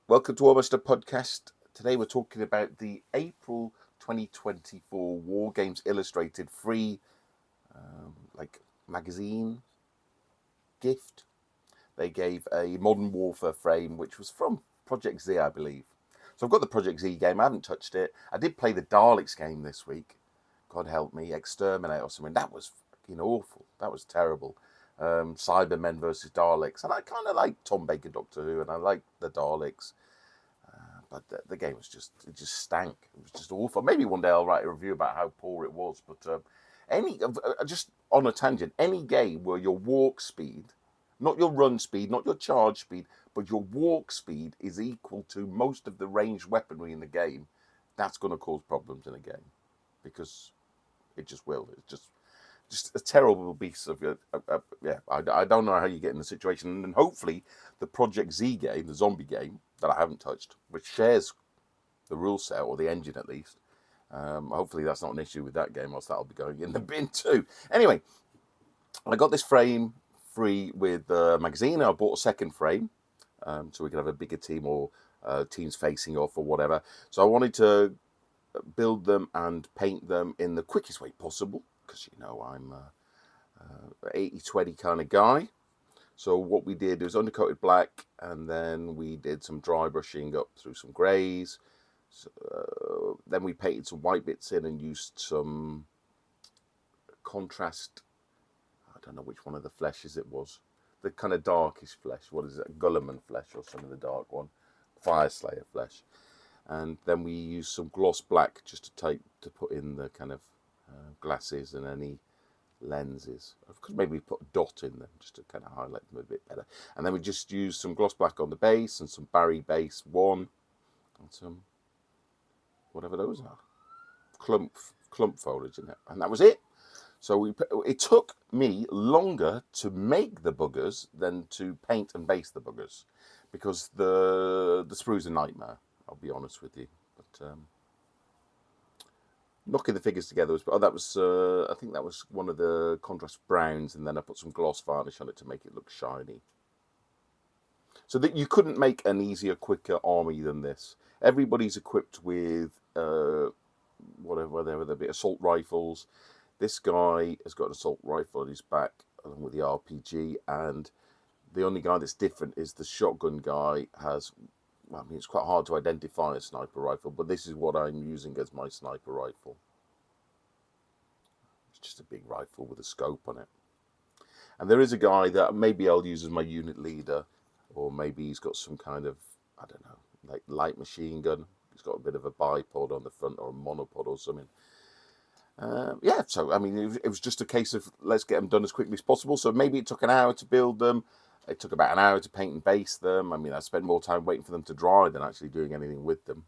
Welcome to Almost a Podcast. Today we're talking about the April 2024 Wargames Illustrated free magazine gift. They gave a Modern Warfare frame, which was from Project Z, I believe. So I've got the Project Z game. I haven't touched it. I did play the Daleks game this week. God help me, Exterminate or something. That was fucking awful. That was terrible. Cybermen versus Daleks, and I kind of like Tom Baker Doctor Who, and I like the Daleks. But the game was it just stank. It was just awful. Maybe one day I'll write a review about how poor it was. But just on a tangent, any game where your walk speed, not your run speed, not your charge speed, but your walk speed is equal to most of the ranged weaponry in the game, that's going to cause problems in a game because it just will. It's just a terrible piece of yeah. I don't know how you get in the situation, and hopefully the Project Z game, the zombie game that I haven't touched, which shares the rule set or the engine at least. Hopefully that's not an issue with that game, else that'll be going in the bin too. Anyway, I got this frame free with the magazine. I bought a second frame so we could have a bigger team or teams facing off or whatever. So I wanted to build them and paint them in the quickest way possible because I'm 80-20 kind of guy. So what we did was undercoated black, and then we did some dry brushing up through some greys. So, then we painted some white bits in and used some contrast. I don't know which one of the fleshes it was. The kind of darkish flesh. What is it? Gulliman flesh or some of the dark one. Fire Slayer flesh. And then we used some gloss black just to put in the kind of glasses and any lenses. Because maybe we put a dot in them just to kind of highlight them a bit better. And then we just used some gloss black on the base and some Barry base 1 and some whatever those are, clump foliage in it, and that was it. So it took me longer to make the buggers than to paint and base the buggers, because the sprue's a nightmare. I'll be honest with you, but knocking the figures together was. Oh, that was. I think that was one of the contrast browns, and then I put some gloss varnish on it to make it look shiny. So that you couldn't make an easier, quicker army than this. Everybody's equipped with whatever they be, assault rifles. This guy has got an assault rifle on his back along with the RPG, and the only guy that's different is the shotgun guy has. Well, I mean, it's quite hard to identify a sniper rifle, but this is what I'm using as my sniper rifle. It's just a big rifle with a scope on it. And there is a guy that maybe I'll use as my unit leader, or maybe he's got some kind of, I don't know, like light machine gun. He's got a bit of a bipod on the front or a monopod or something. Yeah, so I mean, it was just a case of let's get them done as quickly as possible. So maybe it took an hour to build them. It took about an hour to paint and base them. I mean, I spent more time waiting for them to dry than actually doing anything with them.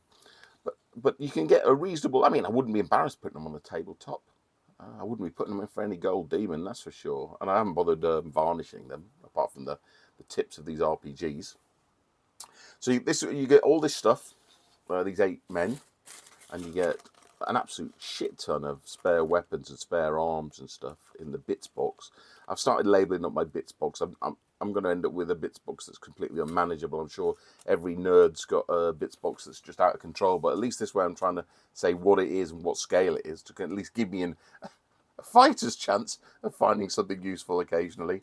But you can get a reasonable. I mean, I wouldn't be embarrassed putting them on the tabletop. I wouldn't be putting them in for any gold demon, that's for sure. And I haven't bothered varnishing them, apart from the tips of these RPGs. So you get all this stuff, these 8 men, and you get an absolute shit ton of spare weapons and spare arms and stuff in the bits box. I've started labelling up my bits box. I'm going to end up with a bits box that's completely unmanageable. I'm sure every nerd's got a bits box that's just out of control, but at least this way I'm trying to say what it is and what scale it is to at least give me a fighter's chance of finding something useful occasionally.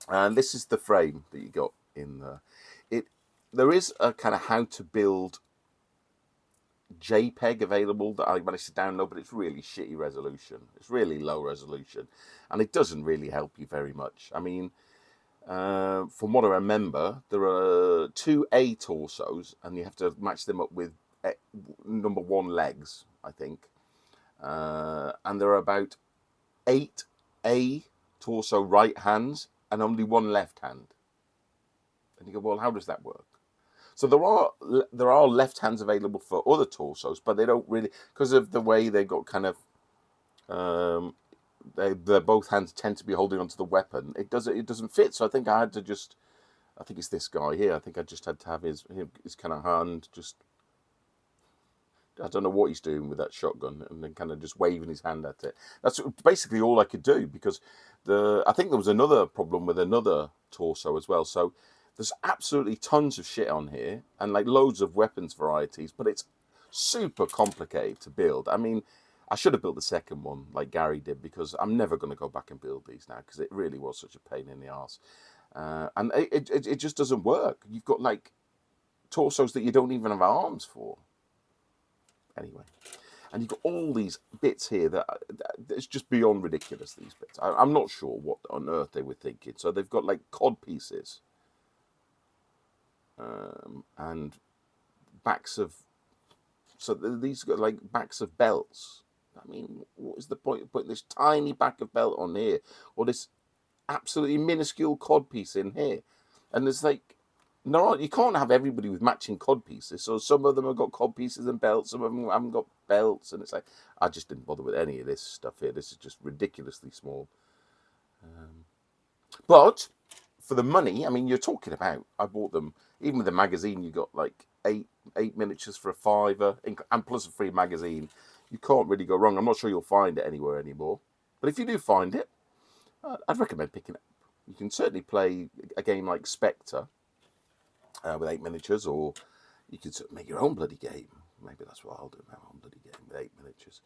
And this is the frame that you got in there. There is a kind of how to build JPEG available that I managed to download, but it's really shitty resolution. It's really low resolution, and it doesn't really help you very much. I mean, from what I remember, there are 2 A torsos, and you have to match them up with number 1 legs, I think. And there are about 8 A torso right hands and only 1 left hand. And you go, well, how does that work? So there are left hands available for other torsos, but they don't really, because of the way they got kind of their both hands tend to be holding onto the weapon. It doesn't fit. So I think I think it's this guy here. I think I just had to have his kind of hand just. I don't know what he's doing with that shotgun, and then kind of just waving his hand at it. That's basically all I could do, because I think there was another problem with another torso as well. So There's absolutely tons of shit on here and like loads of weapons varieties, but it's super complicated to build. I mean, I should have built the second one like Gary did, because I'm never going to go back and build these now, because it really was such a pain in the arse. And it just doesn't work. You've got like torsos that you don't even have arms for. Anyway, and you've got all these bits here that it's just beyond ridiculous, these bits. I'm not sure what on earth they were thinking. So they've got like cod pieces and backs of, so these got like backs of belts. I mean, what is the point of putting this tiny back of belt on here, or this absolutely minuscule cod piece in here? And there's like, no, you can't have everybody with matching cod pieces. So some of them have got cod pieces and belts, some of them haven't got belts, and it's like, I just didn't bother with any of this stuff here. This is just ridiculously small. But for the money, I mean, you're talking about, I bought them, even with the magazine, you got like eight miniatures for £5, and plus a free magazine. You can't really go wrong. I'm not sure you'll find it anywhere anymore, but if you do find it, I'd recommend picking it up. You can certainly play a game like Spectre with 8 miniatures, or you could make your own bloody game. Maybe that's what I'll do, my own bloody game with 8 miniatures.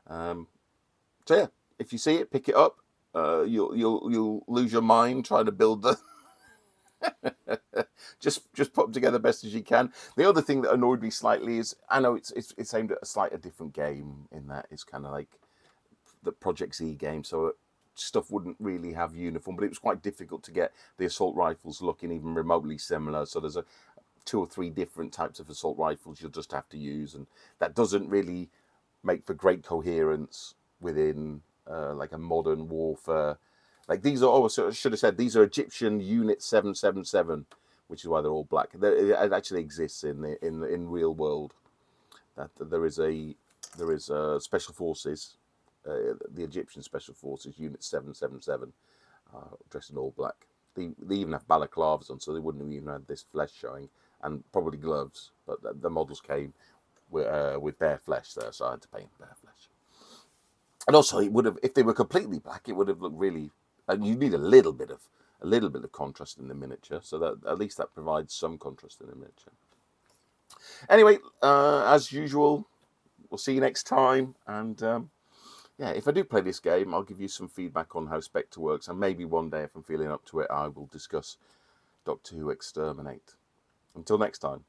So yeah, if you see it, pick it up. You'll lose your mind trying to build the. just put them together best as you can. The other thing that annoyed me slightly is, I know it's aimed at a slightly different game, in that it's kind of like the Project Z game, so stuff wouldn't really have uniform, but it was quite difficult to get the assault rifles looking even remotely similar. So there's 2 or 3 different types of assault rifles you'll just have to use, and that doesn't really make for great coherence within like a modern warfare. Like these are, I should have said, these are Egyptian Unit 777, which is why they're all black. It actually exists in real world. That there is special forces, the Egyptian special forces Unit 777, dressed in all black. They even have balaclavas on, so they wouldn't have even had this flesh showing, and probably gloves. But the models came with bare flesh there, so I had to paint bare flesh. And also, it would have, if they were completely black, it would have looked really. And you need a little bit of contrast in the miniature, so that at least that provides some contrast in the miniature. Anyway, as usual, we'll see you next time. And yeah, if I do play this game, I'll give you some feedback on how Spectre works, and maybe one day, if I'm feeling up to it, I will discuss Doctor Who Exterminate. Until next time.